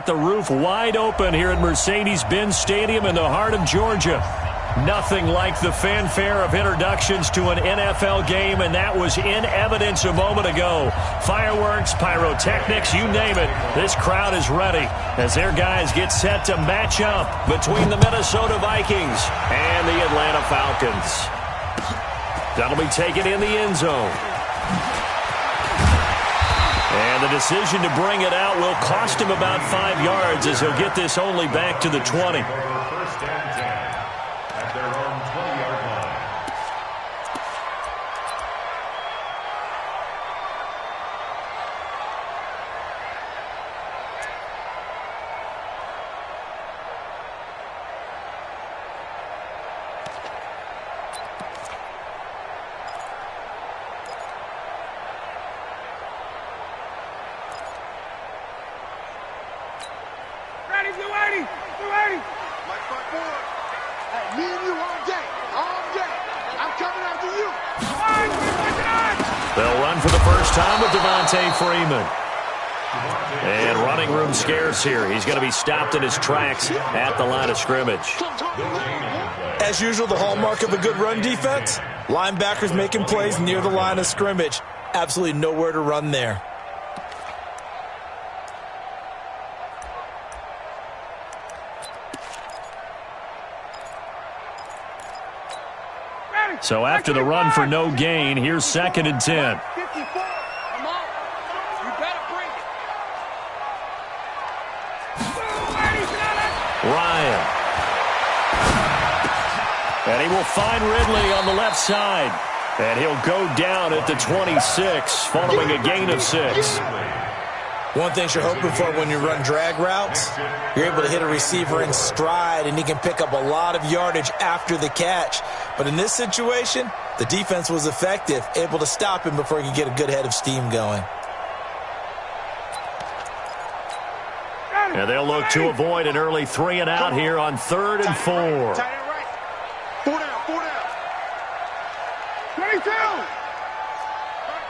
The roof wide open here at Mercedes-Benz Stadium in the heart of Georgia. Nothing like the fanfare of introductions to an NFL game, and that was in evidence a moment ago. Fireworks, pyrotechnics, you name it. This crowd is ready as their guys get set to match up between the Minnesota Vikings and the Atlanta Falcons. That'll be taken in the end zone. And the decision to bring it out will cost him about 5 yards as he'll get this only back to the 20. First and 10 at their own 20-yard line. They'll run for the first time with Freeman. And running room scarce here. He's going to be stopped in his tracks at the line of scrimmage. As usual, the hallmark of a good run defense, linebackers making plays near the line of scrimmage. Absolutely nowhere to run there. So after the run for no gain, here's 2nd and 10. Ryan. And he will find Ridley on the left side. And he'll go down at the 26 following a gain of 6. One thing you're hoping for when you run drag routes, you're able to hit a receiver in stride, and he can pick up a lot of yardage after the catch. But in this situation, the defense was effective, able to stop him before he could get a good head of steam going. And they'll look to avoid an early 3 and out here on 3rd and 4. 4 down. 22.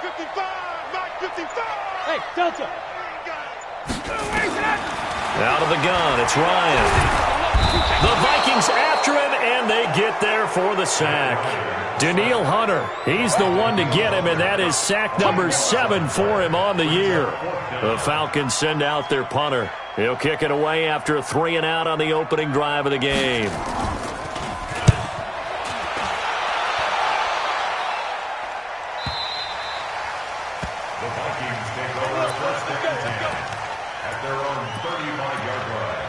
55. Hey, Delta. Out of the gun, it's Ryan. The Vikings after him, and they get there for the sack. Danielle Hunter, he's the one to get him, and that is sack number 7 for him on the year. The Falcons send out their punter. He'll kick it away after a 3 and out on the opening drive of the game. The Vikings take over first and 10 at their own 35-yard line.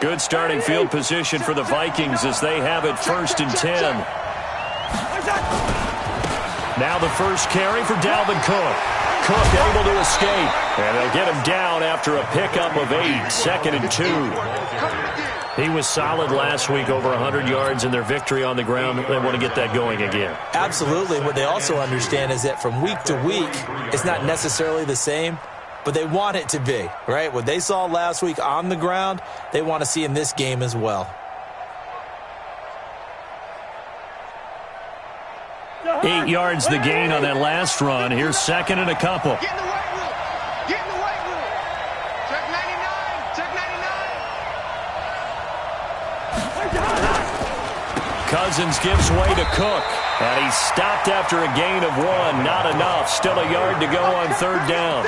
Good starting field position for the Vikings as they have it 1st and 10. Now the first carry for Dalvin Cook. Cook able to escape. And they'll get him down after a pickup of 8, 2nd and 2. He was solid last week, over 100 yards in their victory on the ground. They want to get that going again. Absolutely. What they also understand is that from week to week, it's not necessarily the same, but they want it to be, right? What they saw last week on the ground, they want to see in this game as well. 8 yards the gain on that last run. Here's 2nd and a couple. Get in the white room. Get in the white room. Check 99. Check 99. Cousins gives way to Cook. And he's stopped after a gain of 1. Not enough. Still a yard to go on 3rd down.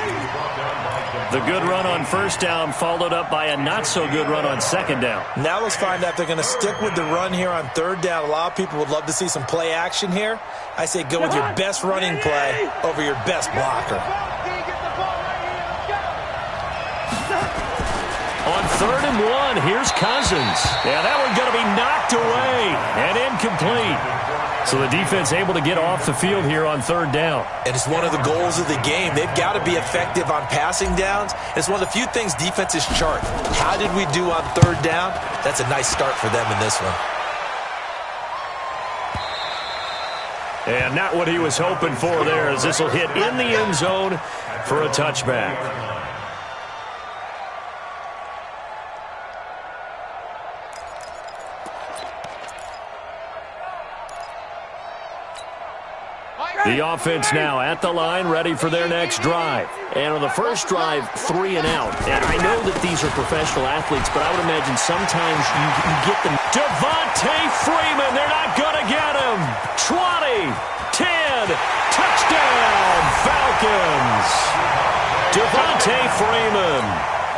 The good run on 1st down followed up by a not-so-good run on 2nd down. Now let's find out if they're going to stick with the run here on 3rd down. A lot of people would love to see some play action here. I say go with your best running play over your best blocker. On 3rd and 1, here's Cousins. Yeah, that one's going to be knocked away and incomplete. So the defense able to get off the field here on 3rd down. And it's one of the goals of the game. They've got to be effective on passing downs. It's one of the few things defenses chart. How did we do on 3rd down? That's a nice start for them in this one. And not what he was hoping for there, as this will hit in the end zone for a touchback. The offense now at the line, ready for their next drive. And on the first drive, 3 and out. And I know that these are professional athletes, but I would imagine sometimes you get them. Devontae Freeman, they're not going to get him. 20, 10, touchdown, Falcons. Devontae Freeman,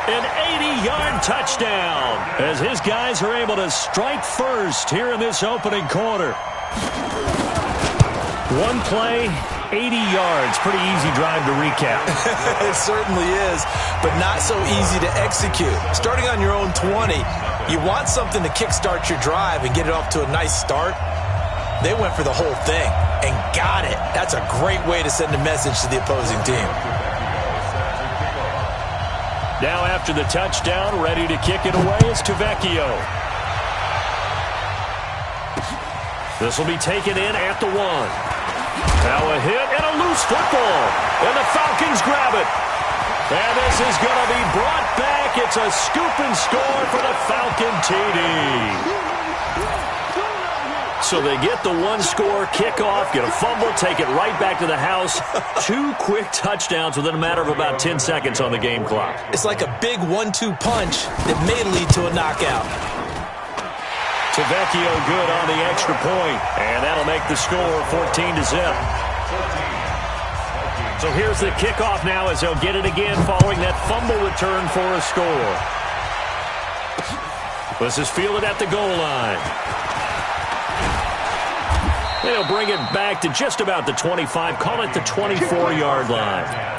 an 80-yard touchdown, as his guys are able to strike first here in this opening quarter. One play, 80 yards. Pretty easy drive to recap. It certainly is, but not so easy to execute. Starting on your own 20, you want something to kickstart your drive and get it off to a nice start. They went for the whole thing and got it. That's a great way to send a message to the opposing team. Now after the touchdown, ready to kick it away is Tavecchio. This will be taken in at the 1. Now a hit and a loose football. And the Falcons grab it. And this is going to be brought back. It's a scoop and score for the Falcon TD. So they get the one-score kickoff, get a fumble, take it right back to the house. 2 quick touchdowns within a matter of about 10 seconds on the game clock. It's like a big 1-2 punch that may lead to a knockout. Tavecchio good on the extra point, and that'll make the score 14-0. So here's the kickoff now as they'll get it again following that fumble return for a score. This is fielded at the goal line. They'll bring it back to just about the 25, call it the 24-yard line.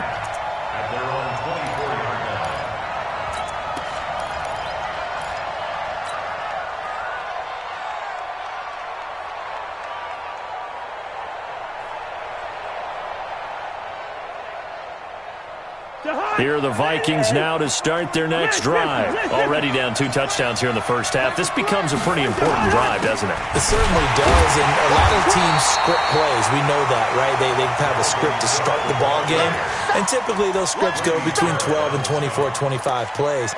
Here are the Vikings now to start their next drive. Already down 2 touchdowns here in the first half. This becomes a pretty important drive, doesn't it? It certainly does, and a lot of teams script plays. We know that, right? They have a script to start the ball game, and typically those scripts go between 12 and 24, 25 plays.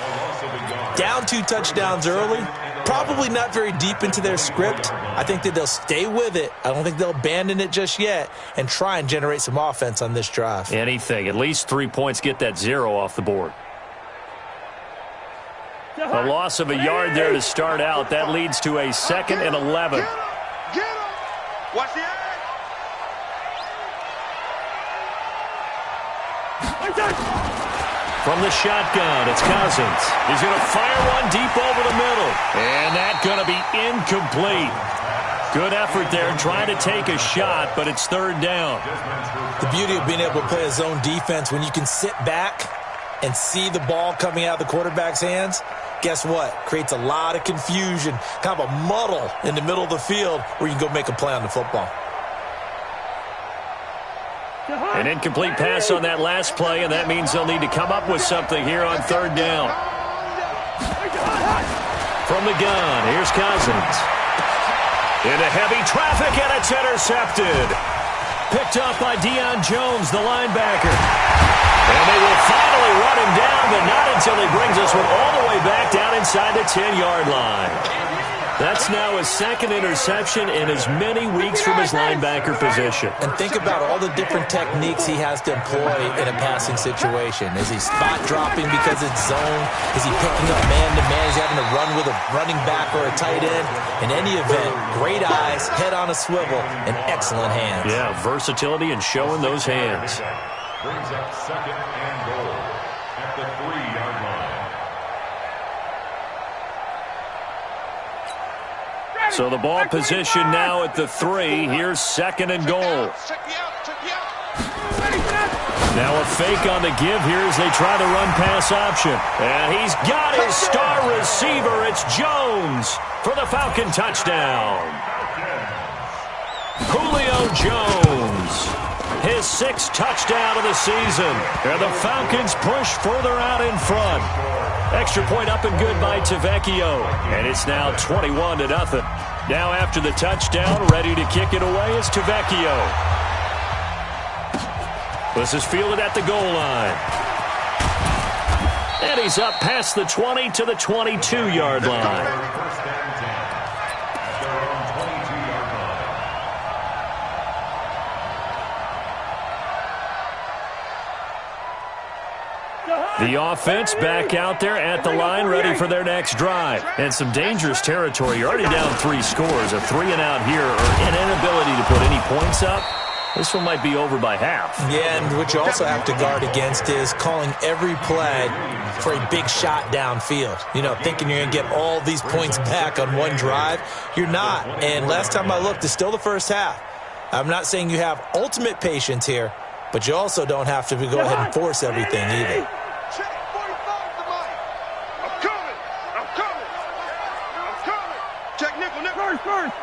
Down 2 touchdowns early, probably not very deep into their script. I think that they'll stay with it. I don't think they'll abandon it just yet and try and generate some offense on this drive. Anything. At least 3 points, get that 0 off the board. A loss of a yard there to start out. That leads to a 2nd and 11. Get him! Watch the edge! From the shotgun, it's Cousins. He's going to fire one deep over the middle. And that's going to be incomplete. Good effort there trying to take a shot, but it's 3rd down. The beauty of being able to play a zone defense, when you can sit back and see the ball coming out of the quarterback's hands, guess what? Creates a lot of confusion, kind of a muddle in the middle of the field where you can go make a play on the football. An incomplete pass on that last play, and that means they'll need to come up with something here on 3rd down. From the gun, here's Cousins. Into heavy traffic, and it's intercepted. Picked up by Deion Jones, the linebacker. And they will finally run him down, but not until he brings us one all the way back down inside the 10-yard line. That's now his 2nd interception in as many weeks from his linebacker position. And think about all the different techniques he has to employ in a passing situation. Is he spot dropping because it's zone? Is he picking up man-to-man? Is he having to run with a running back or a tight end? In any event, great eyes, head on a swivel, and excellent hands. Yeah, versatility and showing those hands. Brings up 2nd and goal at the 3-yard line. So the ball position now at the 3. Here's 2nd and goal. Now a fake on the give here as they try the run-pass option. And he's got his star receiver. It's Jones for the Falcon touchdown. Julio Jones, his 6th touchdown of the season. And the Falcons push further out in front. Extra point up and good by Tavecchio. And it's now 21-0. Now after the touchdown, ready to kick it away is Tavecchio. This is fielded at the goal line. And he's up past the 20 to the 22-yard line. The offense back out there at the line, ready for their next drive. And some dangerous territory. You're already down 3 scores. A 3-and-out here, or an inability to put any points up. This one might be over by half. Yeah, and what you also have to guard against is calling every play for a big shot downfield. You know, thinking you're going to get all these points back on one drive. You're not. And last time I looked, it's still the first half. I'm not saying you have ultimate patience here, but you also don't have to go ahead and force everything either. Check 45 to Mike. I'm coming. I'm coming. I'm coming. Check nickel. First.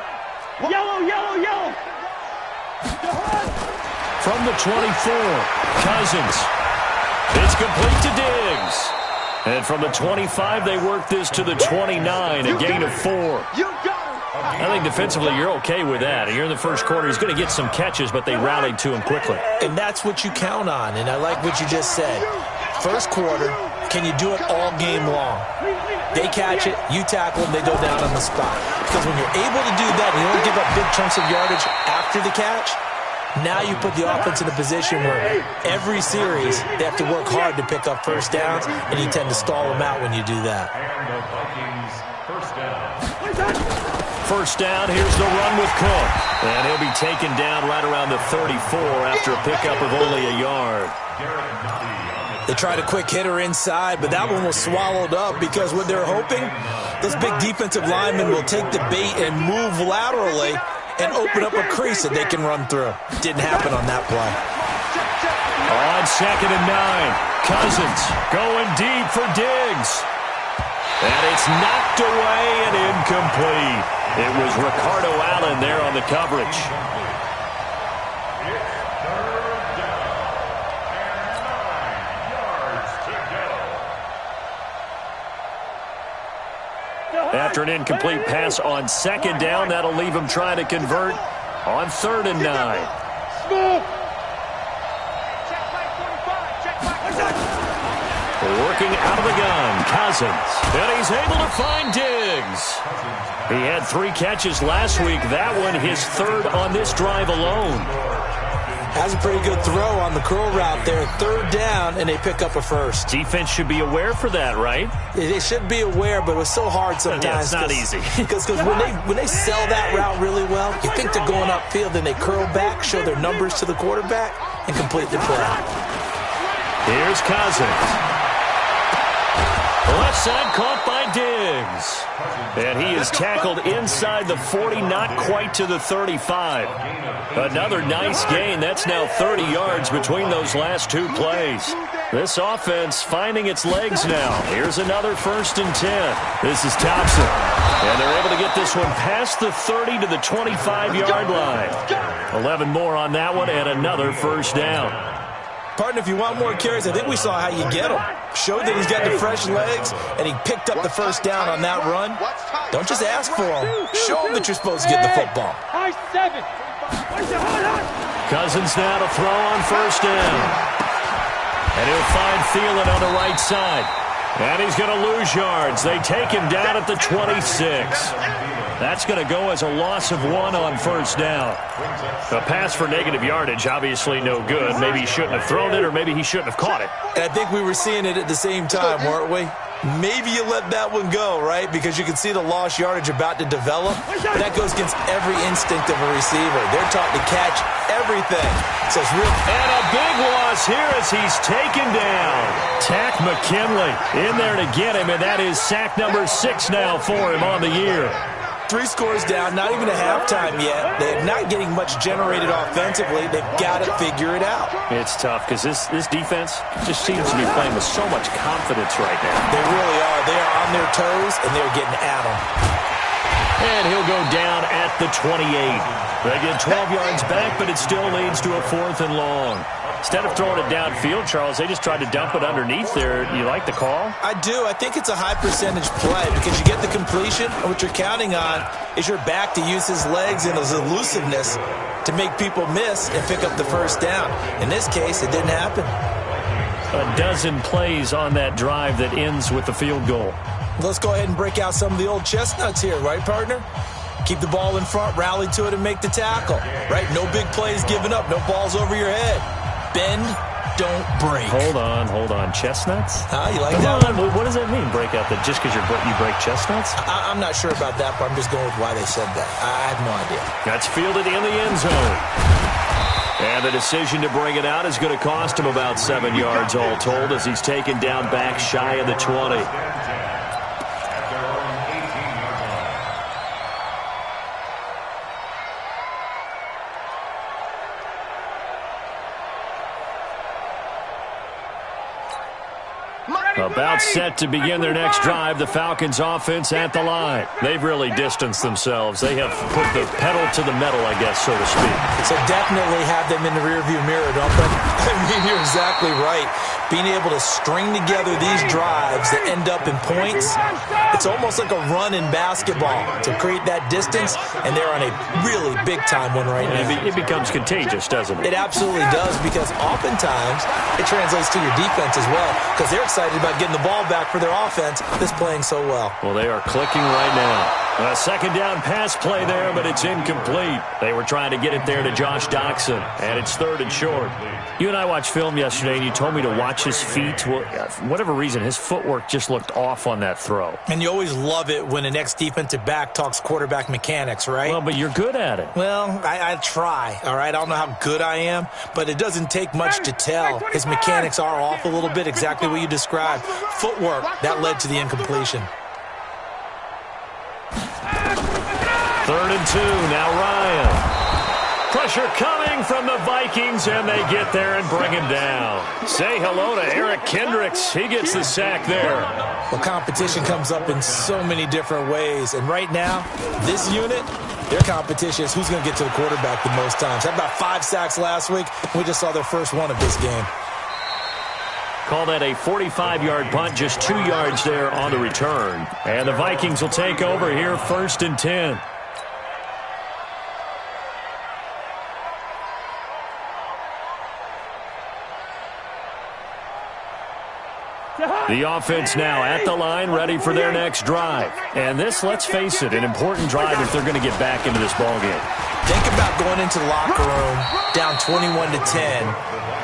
Yellow. From the 24, Cousins. It's complete to Diggs. And from the 25, they work this to the 29, a gain of 4. You got him. I think defensively you're okay with that. And you're in the first quarter. He's going to get some catches, but they rallied to him quickly. And that's what you count on, and I like what you just said. First quarter, can you do it all game long? They catch it, you tackle them, they go down on the spot. Because when you're able to do that, and you don't give up big chunks of yardage after the catch, now you put the offense in a position where every series they have to work hard to pick up first downs, and you tend to stall them out when you do that. And the Vikings first down. First down, here's the run with Cook. And he'll be taken down right around the 34 after a pickup of only a yard. They tried a quick hitter inside, but that one was swallowed up because what they're hoping, those big defensive linemen will take the bait and move laterally and open up a crease that they can run through. Didn't happen on that play. On 2nd and 9, Cousins going deep for Diggs. And it's knocked away and incomplete. It was Ricardo Allen there on the coverage. After an incomplete pass on 2nd down, that'll leave him trying to convert on 3rd and 9. Working out of the gun, Cousins. And he's able to find Diggs. He had 3 catches last week. That one his 3rd on this drive alone. Has a pretty good throw on the curl route there. 3rd down, and they pick up a first. Defense should be aware for that, right? They should be aware, but it was so hard sometimes. Yeah, it's not easy. Because when they sell that route really well, you think they're going upfield, then they curl back, show their numbers to the quarterback, and complete the play. Here's Cousins. Left side caught by Diggs. And he is tackled inside the 40, not quite to the 35. Another nice gain. That's now 30 yards between those last 2 plays. This offense finding its legs now. Here's another 1st and 10. This is Thompson. And they're able to get this one past the 30 to the 25-yard line. 11 more on that one and another 1st down. Partner, if you want more carries, I think we saw how you get him. Showed that he's got the fresh legs, and he picked up the 1st down on that run. Don't just ask for him. Show him that you're supposed to get the football. Cousins now to throw on 1st down. And he'll find Thielen on the right side. And he's going to lose yards. They take him down at the 26. That's going to go as a loss of 1 on 1st down. A pass for negative yardage, obviously no good. Maybe he shouldn't have thrown it, or maybe he shouldn't have caught it. And I think we were seeing it at the same time, weren't we? Maybe you let that one go, right? Because you can see the lost yardage about to develop. But that goes against every instinct of a receiver. They're taught to catch everything. So it's real. And a big loss here as he's taken down. Tack McKinley in there to get him, and that is sack number 6 now for him on the year. 3 scores down, not even a halftime yet. They're not getting much generated offensively. They've got to figure it out. It's tough because this defense just seems to be playing with so much confidence right now. They really are. They are on their toes, and they're getting at them. And he'll go down at the 28. They get 12 yards back, but it still leads to a 4th and long. Instead of throwing it downfield, Charles, they just tried to dump it underneath there. You like the call? I do. I think it's a high percentage play because you get the completion, and what you're counting on is your back to use his legs and his elusiveness to make people miss and pick up the 1st down. In this case, it didn't happen. A dozen plays on that drive that ends with the field goal. Let's go ahead and break out some of the old chestnuts here, right, partner? Keep the ball in front, rally to it, and make the tackle, right? No big plays given up, no balls over your head. Bend, don't break. Hold on. Chestnuts? You like that one? What does that mean, break out? That just because you break chestnuts? I'm not sure about that, but I'm just going with why they said that. I have no idea. That's fielded in the end zone. And the decision to bring it out is going to cost him about 7 yards all told as he's taken down back shy of the 20. About set to begin their next drive, the Falcons offense at the line. They've really distanced themselves. They have put the pedal to the metal, I guess, so to speak. So definitely have them in the rearview mirror, don't they? I mean, you're exactly right. Being able to string together these drives that end up in points, it's almost like a run in basketball to create that distance, and they're on a really big-time one right now. It becomes contagious, doesn't it? It absolutely does, because oftentimes it translates to your defense as well, because they're excited about getting the ball back for their offense that's playing so well. Well, they are clicking right now. A second down pass play there, but it's incomplete. They were trying to get it there to Josh Doxson, and it's 3rd and short. You and I watched film yesterday, and you told me to watch his feet. Well, for whatever reason, his footwork just looked off on that throw. And you always love it when the next defensive back talks quarterback mechanics, right? Well, but you're good at it. Well, I try, all right? I don't know how good I am, but it doesn't take much to tell. His mechanics are off a little bit, exactly what you described. Footwork, that led to the incompletion. 3rd and 2, now Ryan. Pressure coming from the Vikings, and they get there and bring him down. Say hello to Eric Kendricks. He gets the sack there. Well, competition comes up in so many different ways, and right now, this unit, their competition is who's going to get to the quarterback the most times. Had about 5 sacks last week. We just saw their first one of this game. Call that a 45-yard punt, just 2 yards there on the return. And the Vikings will take over here, 1st and 10. The offense now at the line, ready for their next drive. And this, let's face it, an important drive if they're going to get back into this ballgame. Think about going into the locker room down 21-10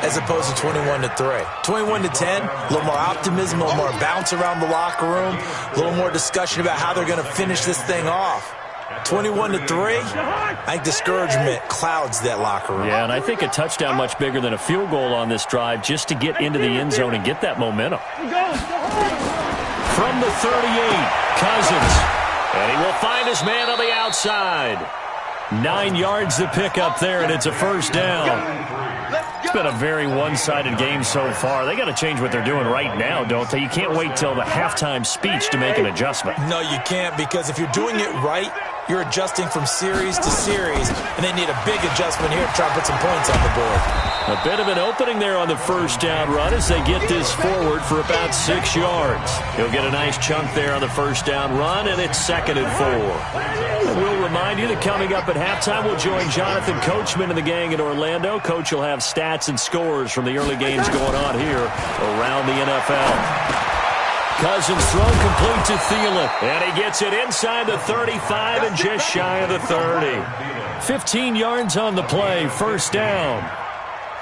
as opposed to 21-3. 21-10, a little more optimism, a little more bounce around the locker room, a little more discussion about how they're going to finish this thing off. 21-3, I think discouragement clouds that locker room. Yeah, and I think a touchdown much bigger than a field goal on this drive just to get into the end zone and get that momentum. From the 38, Cousins. And he will find his man on the outside. 9 yards to pick up there, and it's a 1st down. It's been a very one-sided game so far. They got to change what they're doing right now, don't they? You can't wait till the halftime speech to make an adjustment. No, you can't, because if you're doing it right, you're adjusting from series to series, and they need a big adjustment here to try to put some points on the board. A bit of an opening there on the 1st down run as they get this forward for about 6 yards. He'll get a nice chunk there on the 1st down run, and it's 2nd and 4. And we'll remind you that coming up at halftime, we'll join Jonathan Coachman and the gang in Orlando. Coach will have stats and scores from the early games going on here around the NFL. Cousins thrown complete to Thielen, and he gets it inside the 35 and just shy of the 30. 15 yards on the play, 1st down.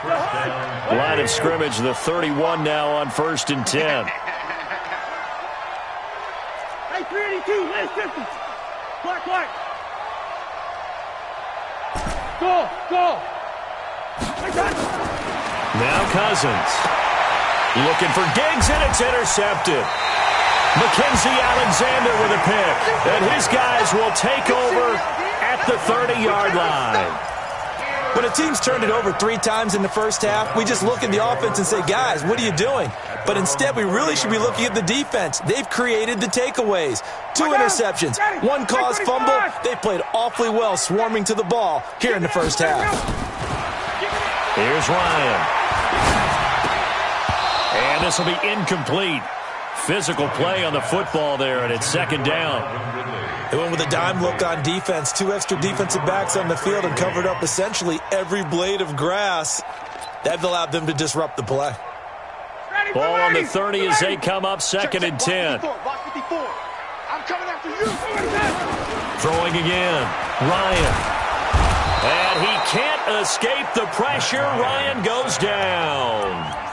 Line of scrimmage, the 31 now on 1st and 10. Hey, 382, last distance. Black. Go. Now Cousins. Looking for Diggs, and it's intercepted. Mackenzie Alexander with a pick. And his guys will take over at the 30-yard line. When a team's turned it over 3 times in the first half, we just look at the offense and say, guys, what are you doing? But instead, we really should be looking at the defense. They've created the takeaways. 2 interceptions, 1 caused fumble. They played awfully well swarming to the ball here in the first half. Here's Ryan. And this will be incomplete. Physical play on the football there, and it's 2nd down. They went with a dime look on defense. 2 extra defensive backs on the field and covered up essentially every blade of grass. That allowed them to disrupt the play. Ball on the 30 as they come up 2nd and 10. I'm coming after you. Throwing again. Ryan. And he can't escape the pressure. Ryan goes down.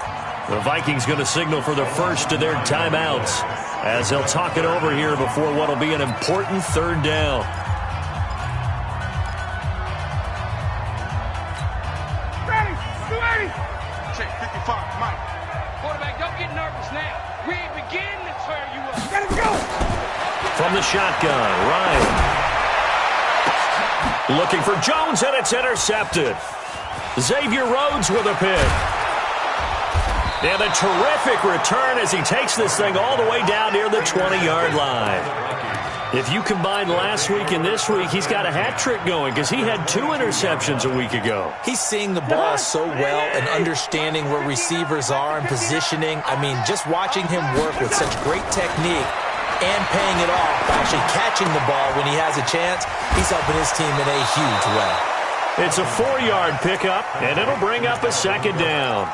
The Vikings going to signal for the first of their timeouts as they'll talk it over here before what will be an important third down. Ready. Check 55, Mike. Quarterback, don't get nervous now. We ain't beginning to tear you up. Gotta go. From the shotgun, Ryan. Looking for Jones, and it's intercepted. Xavier Rhodes with a pick. And a terrific return as he takes this thing all the way down near the 20-yard line. If you combine last week and this week, he's got a hat trick going because he had 2 interceptions a week ago. He's seeing the ball so well and understanding where receivers are and positioning. I mean, just watching him work with such great technique and paying it off by actually catching the ball when he has a chance, he's helping his team in a huge way. It's a 4-yard pickup, and it'll bring up a second down.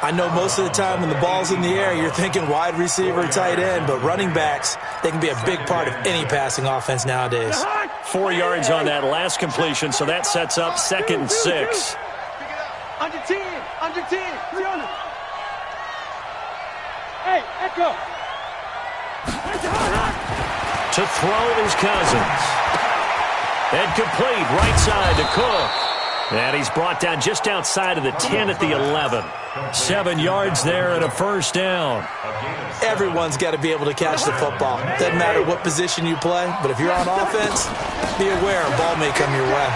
I know most of the time when the ball's in the air, you're thinking wide receiver, tight end, but running backs, they can be a big part of any passing offense nowadays. 4 yards on that last completion, so that sets up 2nd and 6. Under 10. Hey, Echo. To throw is Cousins. And complete, right side to Cook. And he's brought down just outside of the 10 at the 11. 7 yards there and a first down. Everyone's got to be able to catch the football. Doesn't matter what position you play, but if you're on offense, be aware a ball may come your way.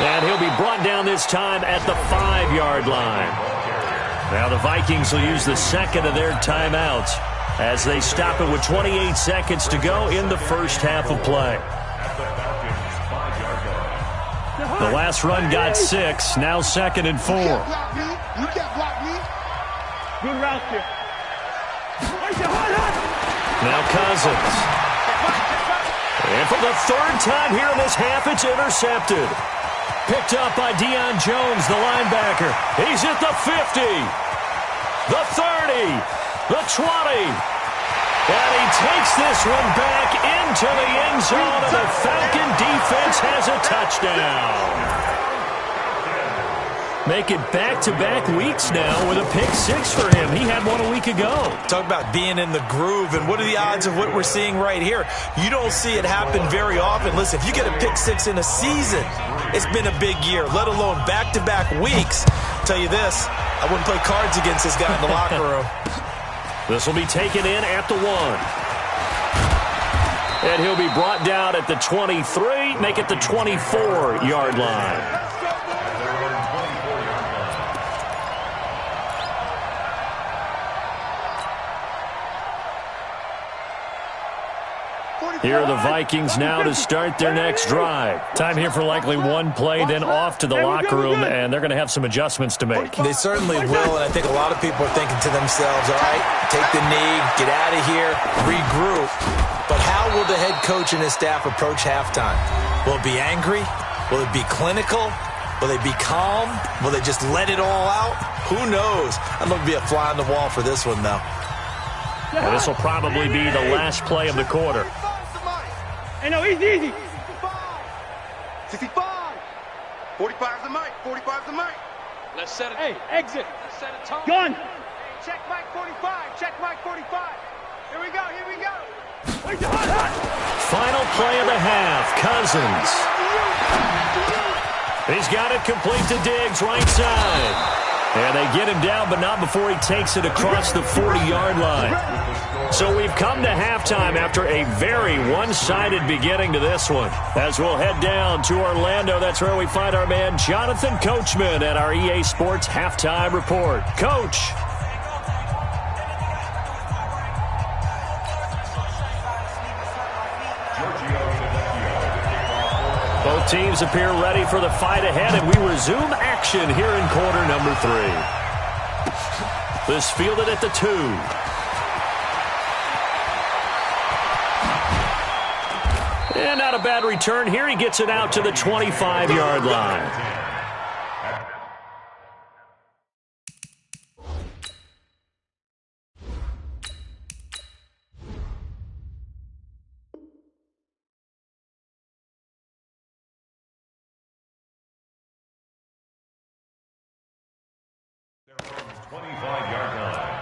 And he'll be brought down this time at the 5-yard line. Now the Vikings will use the second of their timeouts as they stop it with 28 seconds to go in the first half of play. The last run got 6, now 2nd and 4. You can't block me. Good route here. Now Cousins. And for the 3rd time here in this half, it's intercepted. Picked up by Deion Jones, the linebacker. He's at the 50, the 30, the 20. And he takes this one back into the end zone, and the Falcon defense has a touchdown. Make it back-to-back weeks now with a pick 6 for him. He had one a week ago. Talk about being in the groove, and what are the odds of what we're seeing right here? You don't see it happen very often. Listen, if you get a pick 6 in a season, it's been a big year, let alone back-to-back weeks. I'll tell you this, I wouldn't play cards against this guy in the locker room. This will be taken in at the 1. And he'll be brought down at the 23, make it the 24-yard line. Here are the Vikings now to start their next drive. Time here for likely one play, then off to the locker room, and they're going to have some adjustments to make. They certainly will, and I think a lot of people are thinking to themselves, all right, take the knee, get out of here, regroup. But how will the head coach and his staff approach halftime? Will it be angry? Will it be clinical? Will they be calm? Will they just let it all out? Who knows? I'd love to be a fly on the wall for this one, though. Well, this will probably be the last play of the quarter. Hey, no, easy. 65. 45's the mic. 45's the mic. Let's set it. Hey, exit. Let's set a tone. Gun. Check mic 45. Check mic 45. Here we go. Final play of the half. Cousins. He's got it complete to Diggs, right side. And they get him down, but not before he takes it across the 40-yard line. So we've come to halftime after a very one-sided beginning to this one. As we'll head down to Orlando, that's where we find our man Jonathan Coachman at our EA Sports Halftime Report. Coach. Both teams appear ready for the fight ahead, and we resume action here in quarter number 3. This fielded at the 2. And not a bad return here. He gets it out to the 25-yard line. 25-yard line.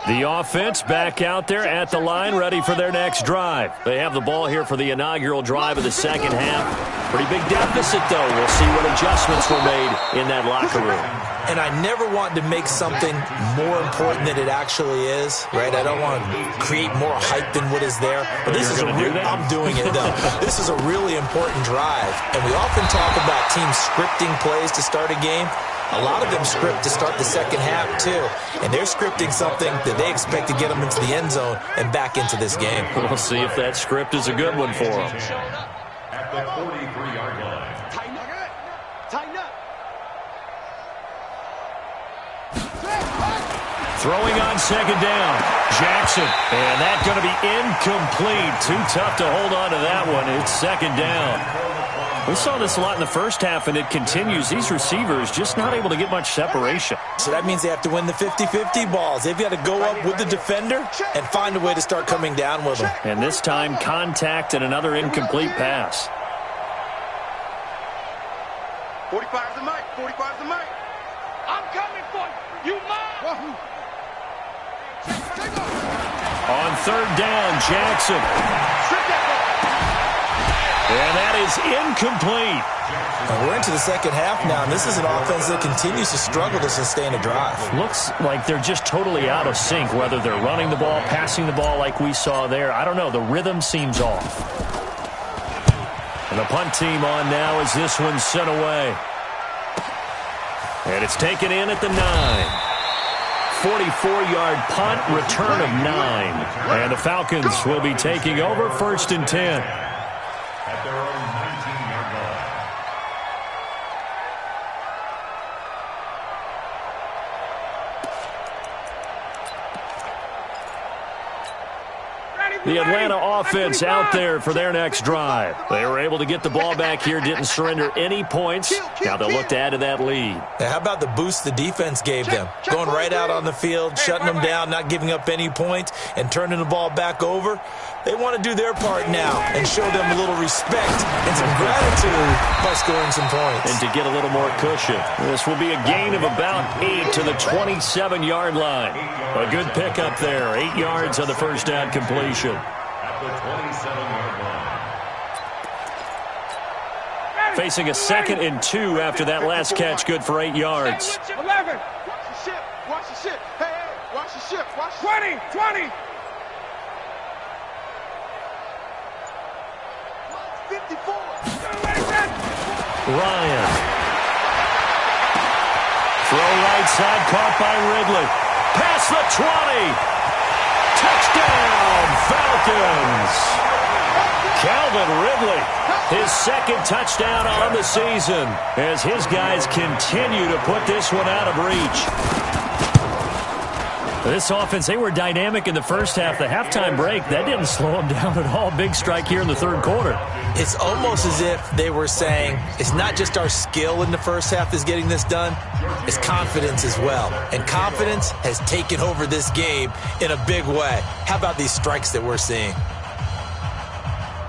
The offense back out there at the line, ready for their next drive. They have the ball here for the inaugural drive of the second half. Pretty big deficit, though. We'll see what adjustments were made in that locker room. And I never want to make something more important than it actually is, right? I don't want to create more hype than what is there. But this is I'm doing it, though. This is a really important drive. And we often talk about teams scripting plays to start a game. A lot of them script to start the second half, too. And they're scripting something that they expect to get them into the end zone and back into this game. We'll see if that script is a good one for them. At the 43-yard line. Tighten up. Tighten up. Throwing on second down. Jackson. And that's going to be incomplete. Too tough to hold on to that one. It's second down. We saw this a lot in the first half, and it continues. These receivers just not able to get much separation. So that means they have to win the 50-50 balls. They've got to go up with the defender and find a way to start coming down with them. And this time, contact and another incomplete pass. 45's the mic. 45's the mic. I'm coming for you. You mine. On third down, Jackson. And that is incomplete. And we're into the second half now, and this is an offense that continues to struggle to sustain a drive. Looks like they're just totally out of sync, whether they're running the ball, passing the ball like we saw there. I don't know. The rhythm seems off. And the punt team on now as this one's sent away. And it's taken in at the 9. 44-yard punt, return of 9. And the Falcons will be taking over, 1st and 10. At their own 19-yard line. The Atlanta offense out there for their next drive. They were able to get the ball back here, didn't surrender any points. Now they'll look to add to that lead. Now, how about the boost the defense gave them? Going right out on the field, shutting them down, not giving up any points, and turning the ball back over. They want to do their part now and show them a little respect and some gratitude by scoring some points. And to get a little more cushion. This will be a gain of about 8 to the 27-yard line. A good pickup there. 8 yards on the first down completion. At the 27-yard line. Facing a 2nd and 2 after that last catch, good for 8 yards. 11. Watch the ship. Watch the ship. Hey, watch the ship. Watch the 20. 54. Ryan. Throw right side, caught by Ridley. Past the 20. Touchdown, Falcons. Calvin Ridley, his 2nd touchdown on the season as his guys continue to put this one out of reach. This offense, they were dynamic in the first half. The halftime break, that didn't slow them down at all. Big strike here in the third quarter. It's almost as if they were saying, it's not just our skill in the first half is getting this done, it's confidence as well. And confidence has taken over this game in a big way. How about these strikes that we're seeing?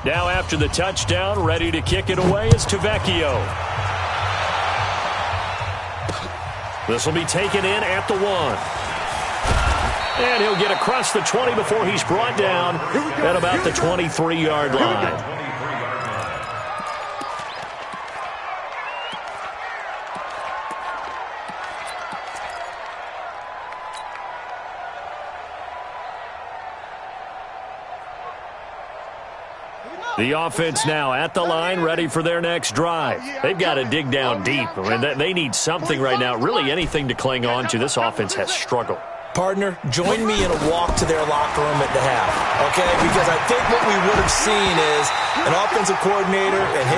Now after the touchdown, ready to kick it away is Tavecchio. This will be taken in at the 1. And he'll get across the 20 before he's brought down at about the 23-yard line. The offense now at the line, ready for their next drive. They've got to dig down deep. I mean, they need something right now, really anything to cling on to. This offense has struggled. Partner, join me in a walk to their locker room at the half, okay? Because I think what we would have seen is an offensive coordinator and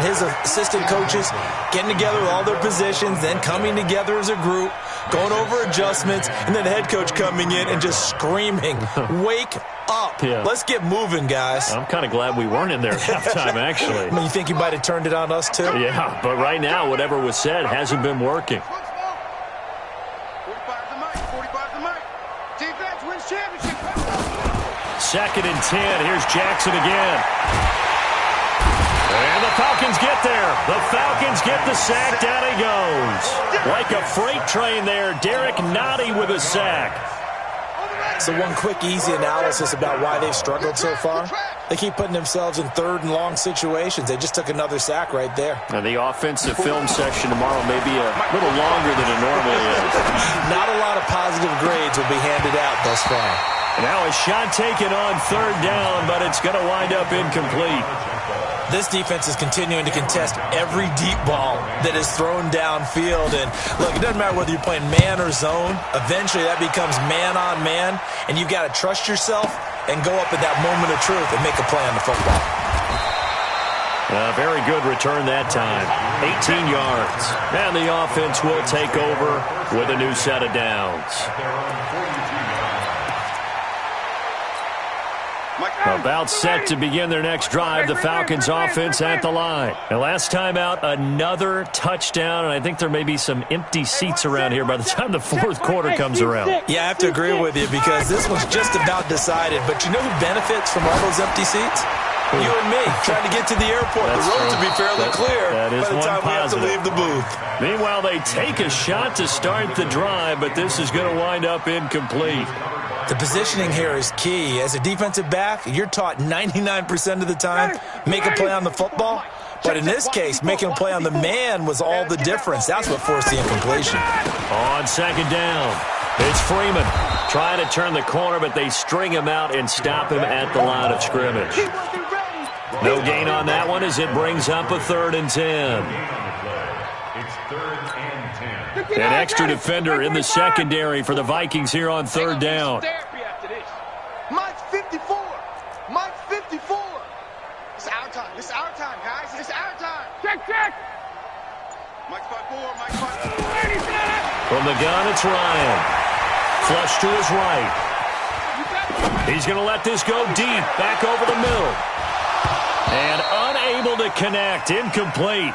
his assistant coaches getting together with all their positions, then coming together as a group, going over adjustments, and then the head coach coming in and just screaming, wake up. Yeah. Let's get moving, guys. I'm kind of glad we weren't in there at halftime, actually. I mean, you think you might have turned it on us, too? Yeah, but right now, whatever was said hasn't been working. 45's the mic. Defense wins championship. 2nd and 10. Here's Jackson again. And the Falcons get there. The Falcons get the sack. Down he goes. Like a freight train there. Derek Nottie with a sack. So one quick, easy analysis about why they've struggled so far. They keep putting themselves in third and long situations. They just took another sack right there. And the offensive film section tomorrow may be a little longer than it normally is. Not a lot of positive grades will be handed out thus far. Now a shot taken on third down, but it's going to wind up incomplete. This defense is continuing to contest every deep ball that is thrown downfield. And, look, it doesn't matter whether you're playing man or zone. Eventually that becomes man on man, and you've got to trust yourself and go up at that moment of truth and make a play on the football. Very good return that time. 18 yards. And the offense will take over with a new set of downs. About set to begin their next drive, the Falcons offense at the line. And last time out, another touchdown, and I think there may be some empty seats around here by the time the fourth quarter comes around. Yeah, I have to agree with you because this one's just about decided. But you know who benefits from all those empty seats? You and me, trying to get to the airport. That's the road true. to be fairly clear that is by the time positive. we have to leave the booth. Meanwhile, they take a shot to start the drive, but this is going to wind up incomplete. The positioning here is key. As a defensive back, you're taught 99% of the time, make a play on the football. But in this case, making a play on the man was all the difference. That's what forced the incompletion. On second down, it's Freeman trying to turn the corner, but they string him out and stop him at the line of scrimmage. No gain on that one as it brings up a 3rd and 10. It's 3rd and 10. An extra defender in the secondary for the Vikings here on 3rd down. Mike's 54. Mike's 54. It's our time. It's our time, guys. It's our time. Check. Mike's 5-4. Mike's 5-4. From the gun, it's Ryan. Flush to his right. He's going to let this go deep. Back over the middle. And unable to connect. Incomplete.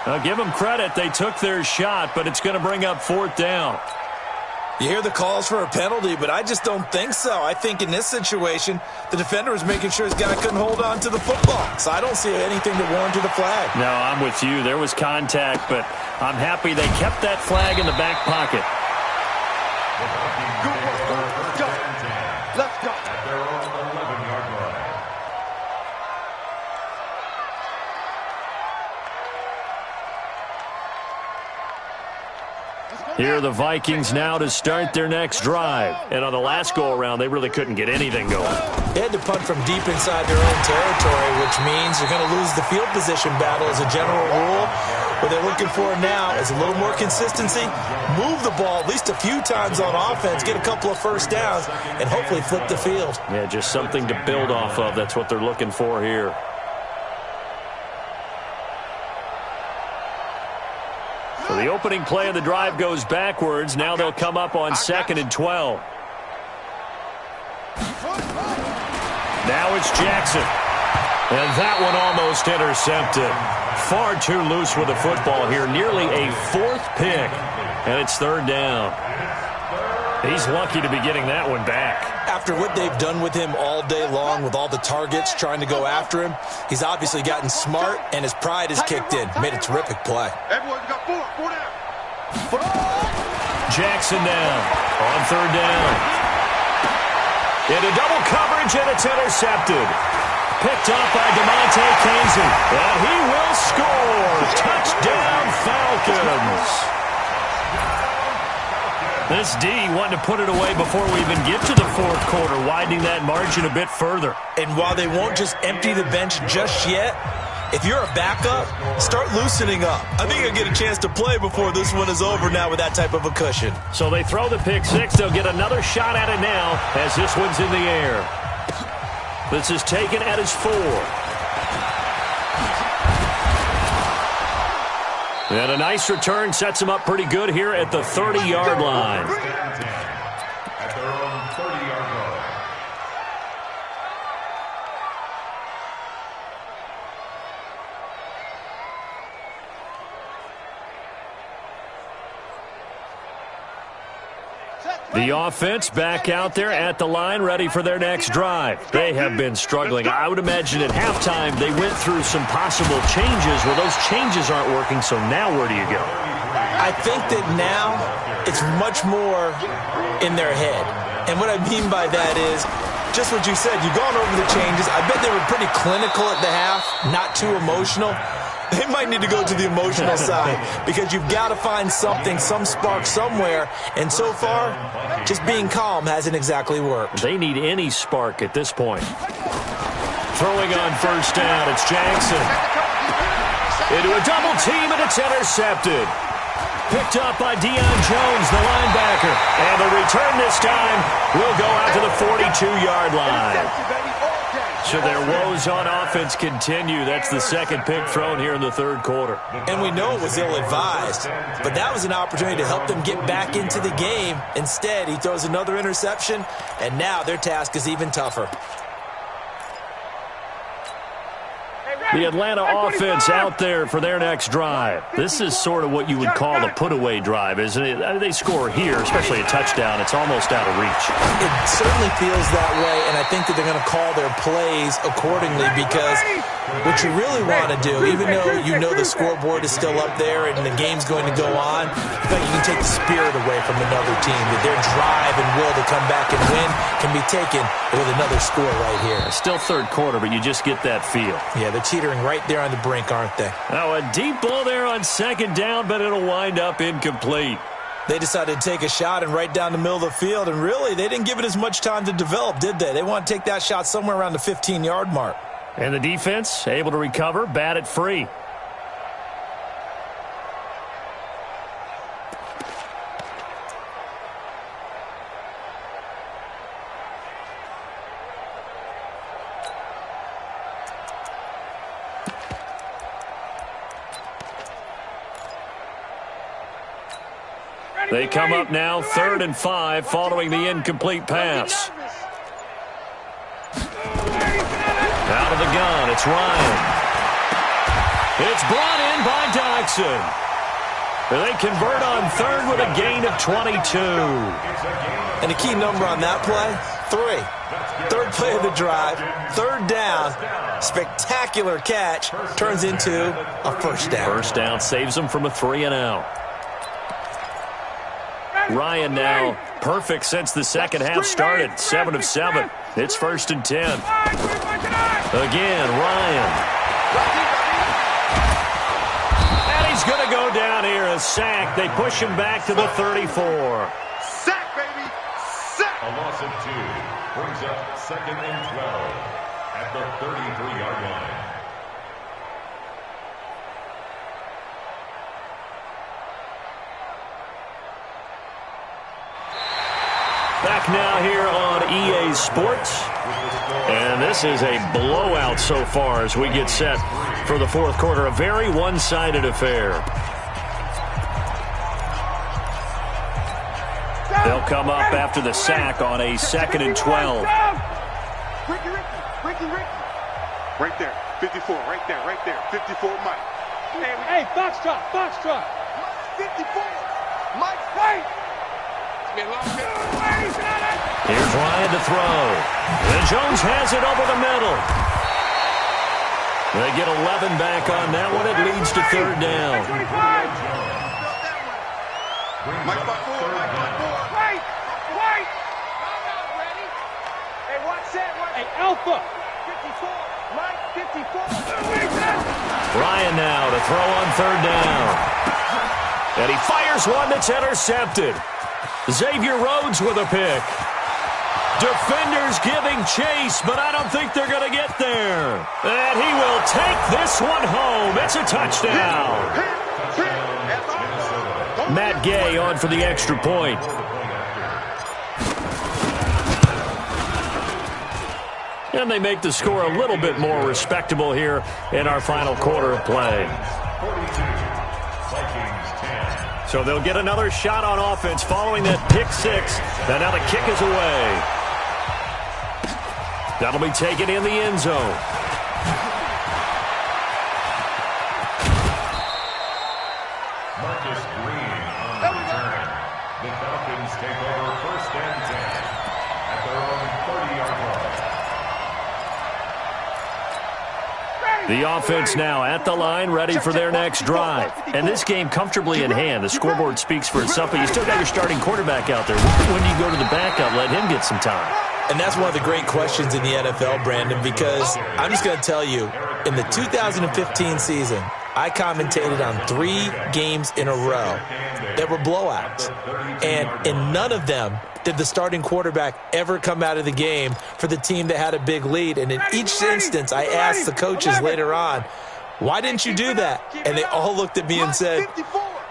I'll give them credit. They took their shot, but it's going to bring up 4th down. You hear the calls for a penalty, but I just don't think so. I think in this situation, the defender was making sure his guy couldn't hold on to the football. So I don't see anything that warranted a flag. No, I'm with you. There was contact, but I'm happy they kept that flag in the back pocket. Good work. Let's go. Let's go. At their own 11-yard line. Here are the Vikings now to start their next drive. And on the last go-around, they really couldn't get anything going. They had to punt from deep inside their own territory, which means they're going to lose the field position battle as a general rule. What they're looking for now is a little more consistency, move the ball at least a few times on offense, get a couple of first downs, and hopefully flip the field. Yeah, just something to build off of. That's what they're looking for here. So the opening play of the drive goes backwards. Now they'll come up on 2nd and 12. Now it's Jackson. And that one almost intercepted. Far too loose with the football here. Nearly a 4th pick. And it's 3rd down. He's lucky to be getting that one back. After what they've done with him all day long with all the targets trying to go after him, he's obviously gotten smart and his pride has kicked in. Made a terrific play. Everyone got 4 down. Jackson down on 3rd down. Into double coverage, and it's intercepted. Picked up by DeMonte Casey. And he will score. Touchdown, Falcons. This D wanting to put it away before we even get to the 4th quarter, widening that margin a bit further. And while they won't just empty the bench just yet, if you're a backup, start loosening up. I think you'll get a chance to play before this one is over now with that type of a cushion. So they throw the pick 6. They'll get another shot at it now as this one's in the air. This is taken at his 4. And a nice return sets him up pretty good here at the 30-yard line. At their own 30-yard line. The offense back out there at the line, ready for their next drive. They have been struggling. I would imagine at halftime they went through some possible changes. Well, those changes aren't working, so now where do you go? I think that now it's much more in their head. And what I mean by that is just what you said. You've gone over the changes. I bet they were pretty clinical at the half, not too emotional. They might need to go to the emotional side because you've got to find something, some spark somewhere. And so far, just being calm hasn't exactly worked. They need any spark at this point. Throwing on first down, it's Jackson. Into a double team, and it's intercepted. Picked up by Deion Jones, the linebacker. And the return this time will go out to the 42-yard line. So their woes on offense continue. That's the second pick thrown here in the third quarter. And we know it was ill-advised, but that was an opportunity to help them get back into the game. Instead, he throws another interception, and now their task is even tougher. The Atlanta offense out there for their next drive. This is sort of what you would call a put-away drive, isn't it? They score here, especially a touchdown. It's almost out of reach. It certainly feels that way, and I think that they're going to call their plays accordingly because what you really want to do, even though you know the scoreboard is still up there and the game's going to go on, I think you can take the spirit away from another team, that their drive and will to come back and win can be taken with another score right here. Still third quarter, but you just get that feel. Yeah, they're teetering right there on the brink, aren't they? Now a deep ball there on second down, but it'll wind up incomplete. They decided to take a shot and right down the middle of the field, and really, they didn't give it as much time to develop, did they? They want to take that shot somewhere around the 15-yard mark. And the defense able to recover, bat it free. They come up now 3rd and 5 following the incomplete pass. Out of the gun, it's Ryan. It's brought in by Dodson. They convert on third with a gain of 22. And the key number on that play, 3. Third play of the drive, third down, spectacular catch, turns into a first down. First down saves them from a 3-and-out. Ryan now perfect since the second half started. 7 of 7. It's 1st and 10. Again, Ryan. And he's going to go down here, a sack. They push him back to the 34. Sack, baby. Sack. A loss of 2 brings up 2nd and 12 at the 33-yard line. Back now here on EA Sports. And this is a blowout so far as we get set for the fourth quarter. A very one-sided affair. They'll come up after the sack on a 2nd and 12. Ricky. Right there. 54. Right there. 54, Mike. Hey, Foxtrot. 54. Mike, right. Here's Ryan to throw. And Jones has it over the middle. They get 11 back on that one. It leads to 3rd down. Mike, 4. Right. Hey, watch that. Hey, Alpha. 54. Mike, 54. Ryan now to throw on 3rd down. And he fires one that's intercepted. Xavier Rhodes with a pick. Defenders giving chase, but I don't think they're going to get there. And he will take this one home. It's a touchdown. Matt Gay on for the extra point. And they make the score a little bit more respectable here in our final quarter of play. So they'll get another shot on offense following that pick 6. And now the kick is away. That'll be taken in the end zone. Marcus Green on the return. The Falcons take over 1st and 10 at their own 30-yard line. The offense now at the line, ready for their next drive. And this game comfortably in hand. The scoreboard speaks for itself, but you still got your starting quarterback out there. When do you go to the backup, let him get some time? And that's one of the great questions in the NFL, Brandon, because I'm just going to tell you, in the 2015 season, I commentated on 3 games in a row that were blowouts. And in none of them did the starting quarterback ever come out of the game for the team that had a big lead. And in each instance, I asked the coaches later on, why didn't you do that? And they all looked at me and said,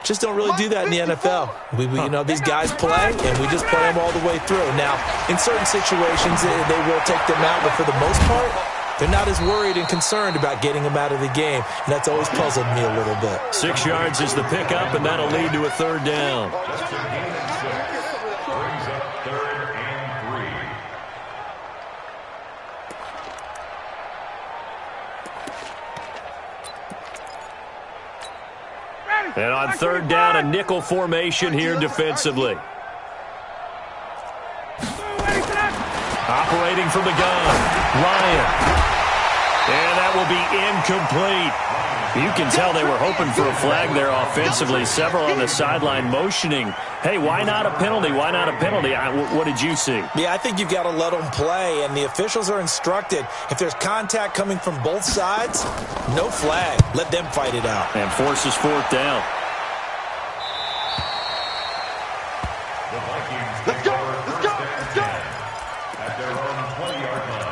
just don't really do that in the NFL. We these guys play, and we just play them all the way through. Now, in certain situations, they will take them out, but for the most part, they're not as worried and concerned about getting them out of the game, and that's always puzzled me a little bit. 6 yards is the pickup, and that'll lead to a 3rd down. Just a gain of 6. Brings up 3rd and 3. And on 3rd down, a nickel formation here defensively. Operating from the gun, Ryan. And that will be incomplete. You can tell they were hoping for a flag there offensively. Several on the sideline motioning, hey, why not a penalty? Why not a penalty? What did you see? Yeah, I think you've got to let them play, and the officials are instructed, if there's contact coming from both sides, no flag. Let them fight it out. And forces 4th down. The Vikings take over 1st and 10 at their own 20-yard line.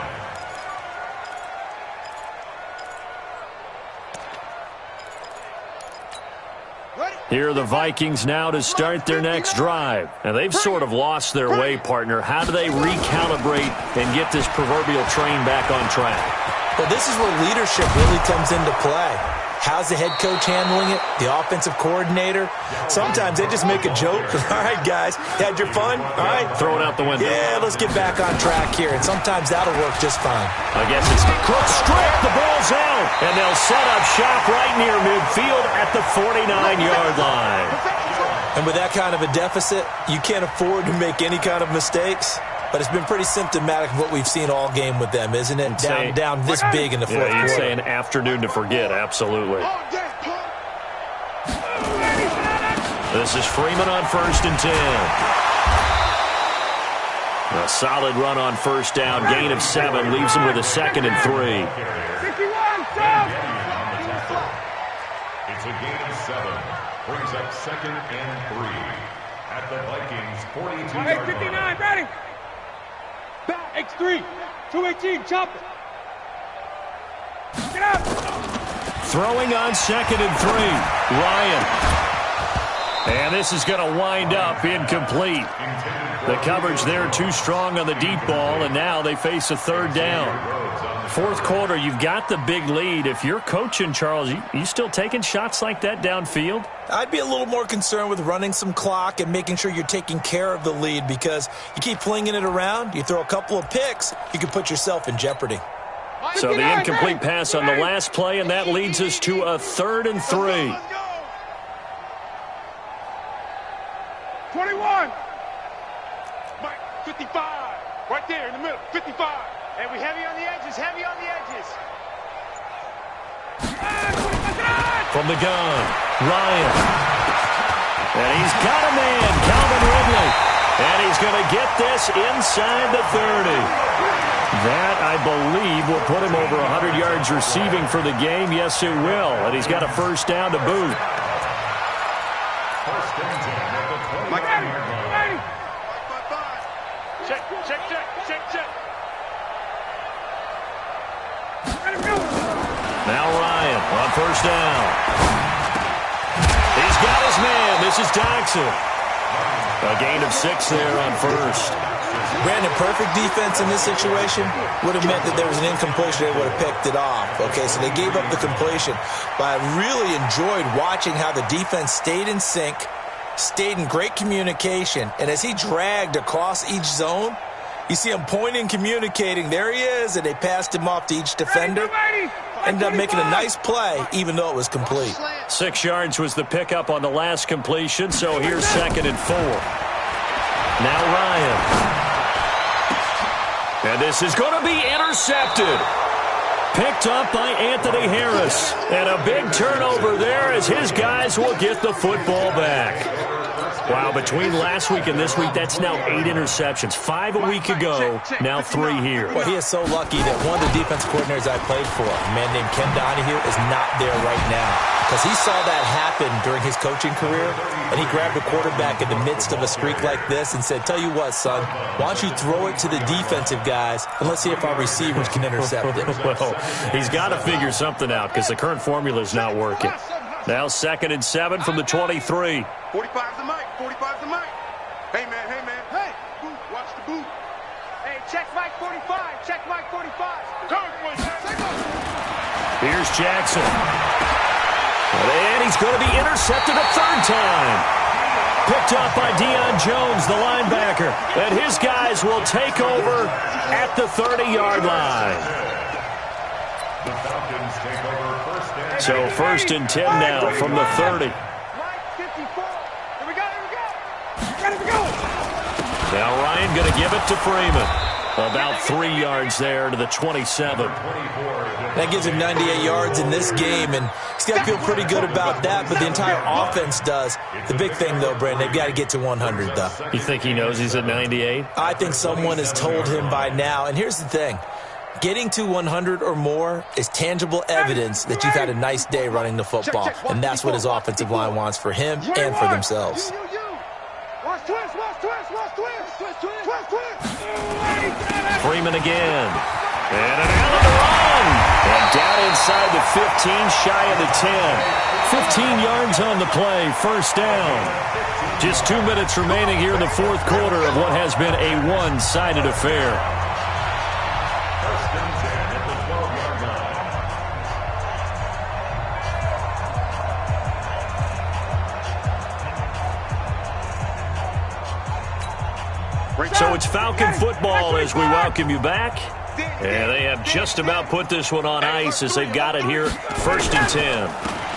Here are the Vikings now to start their next drive. And they've sort of lost their way, partner. How do they recalibrate and get this proverbial train back on track? Well, this is where leadership really comes into play. How's the head coach handling it? The offensive coordinator? Sometimes they just make a joke. All right, guys, had your fun? All right. Throw it out the window. Yeah, let's get back on track here. And sometimes that'll work just fine. I guess it's Cook strip. The ball's out. And they'll set up shop right near midfield at the 49-yard line. And with that kind of a deficit, you can't afford to make any kind of mistakes. But it's been pretty symptomatic of what we've seen all game with them, isn't it? Down this big in the fourth quarter. You'd say an afternoon to forget, absolutely. This is Freeman on 1st and 10. A solid run on 1st down, gain of 7, leaves him with a 2nd and 3. It's a gain of 7. Brings up 2nd and 3 at the Vikings 42-yard line. 59, ready. X3, 218, chop it. Get up. Throwing on 2nd and 3, Ryan. And this is going to wind up incomplete. The coverage there too strong on the deep ball, and now they face a 3rd down. 4th quarter, you've got the big lead. If you're coaching, Charles, you still taking shots like that downfield? I'd be a little more concerned with running some clock and making sure you're taking care of the lead, because you keep flinging it around, you throw a couple of picks, you can put yourself in jeopardy. So the incomplete pass on the last play, and that leads us to a 3rd and 3. 21. 55. Right there in the middle. 55. And we heavy on the edges. Heavy on the edges. From the gun, Ryan. And he's got a man, Calvin Ridley. And he's going to get this inside the 30. That, I believe, will put him over 100 yards receiving for the game. Yes, it will. And he's got a 1st down to boot. 1st and 10 at the 20-yard line. Check. Now Ryan on 1st down. He's got his man. This is Jackson. A gain of 6 there on 1st. Brandon, perfect defense in this situation would have meant that there was an incompletion. They would have picked it off. Okay, so they gave up the completion. But I really enjoyed watching how the defense stayed in sync, stayed in great communication, and as he dragged across each zone, You see him pointing, communicating. There he is, and they passed him off to each defender. Ended up making a nice play, even though it was complete. 6 yards was the pickup on the last completion, so here's 2nd and 4. Now Ryan. And this is going to be intercepted. Picked up by Anthony Harris. And a big turnover there as his guys will get the football back. Wow, between last week and this week, that's now 8 interceptions. 5 a week ago, now 3 here. Well, he is so lucky that one of the defensive coordinators I played for, a man named Ken Donahue, is not there right now. Because he saw that happen during his coaching career, and he grabbed a quarterback in the midst of a streak like this and said, tell you what, son, why don't you throw it to the defensive guys, and let's see if our receivers can intercept it. Well, he's got to figure something out because the current formula is not working. Now 2nd and 7 from the 23. 45's the mic. 45's the mic. Hey, man. Hey. Boot. Watch the boot. Hey, check mic 45. Check mic 45. Here's Jackson. And he's going to be intercepted a 3rd time. Picked up by Deion Jones, the linebacker. And his guys will take over at the 30-yard line. So 1st and 10 now from the 30. Now Ryan going to give it to Freeman. About 3 yards there to the 27. That gives him 98 yards in this game, and he's got to feel pretty good about that, but the entire offense does. The big thing, though, Brandon, they've got to get to 100, though. You think he knows he's at 98? I think someone has told him by now. And here's the thing. Getting to 100 or more is tangible evidence that you've had a nice day running the football, and that's what his offensive line wants for him and for themselves. Freeman again. And an out of the run. And down inside the 15, shy of the 10. 15 yards on the play, 1st down. Just 2 minutes remaining here in the 4th quarter of what has been a one-sided affair. So it's Falcon football as we welcome you back. And they have just about put this one on ice as they've got it here, 1st and 10.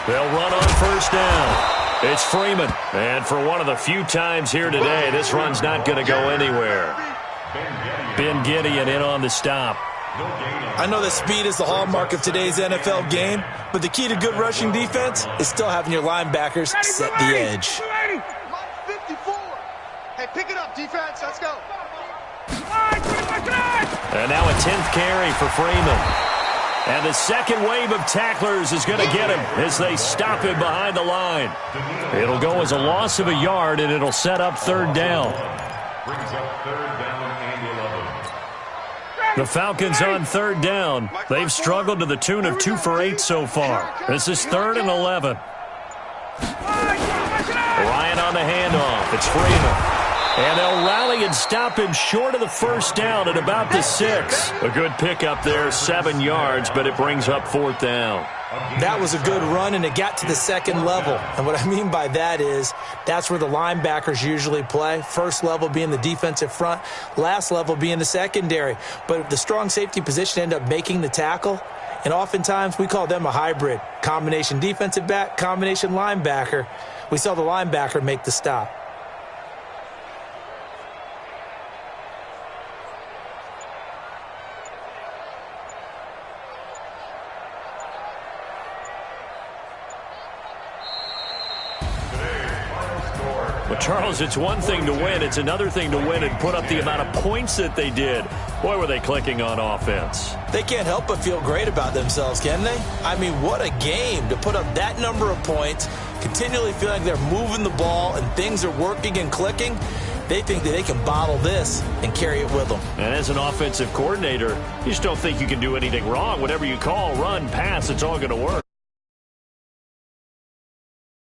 They'll run on 1st down. It's Freeman. And for one of the few times here today, this run's not going to go anywhere. Ben Gideon in on the stop. I know that speed is the hallmark of today's NFL game, but the key to good rushing defense is still having your linebackers set the edge. 54. Hey, pick it up, defense. Let's go. And now a 10th carry for Freeman. And the second wave of tacklers is going to get him as they stop him behind the line. It'll go as a loss of a yard, and it'll set up 3rd down. Brings up 3rd down and 11. The Falcons on 3rd down. They've struggled to the tune of 2 for 8 so far. This is 3rd and 11. Ryan on the handoff. It's Freeman. And they'll rally and stop him short of the 1st down at about the 6. A good pickup there, 7 yards, but it brings up 4th down. That was a good run, and it got to the 2nd level. And what I mean by that is that's where the linebackers usually play. 1st level being the defensive front, last level being the secondary. But the strong safety position ended up making the tackle. And oftentimes we call them a hybrid. Combination defensive back, combination linebacker. We saw the linebacker make the stop. Well, Charles, it's one thing to win. It's another thing to win and put up the amount of points that they did. Boy, were they clicking on offense. They can't help but feel great about themselves, can they? I mean, what a game to put up that number of points, continually feeling like they're moving the ball and things are working and clicking. They think that they can bottle this and carry it with them. And as an offensive coordinator, you just don't think you can do anything wrong. Whatever you call, run, pass, it's all going to work.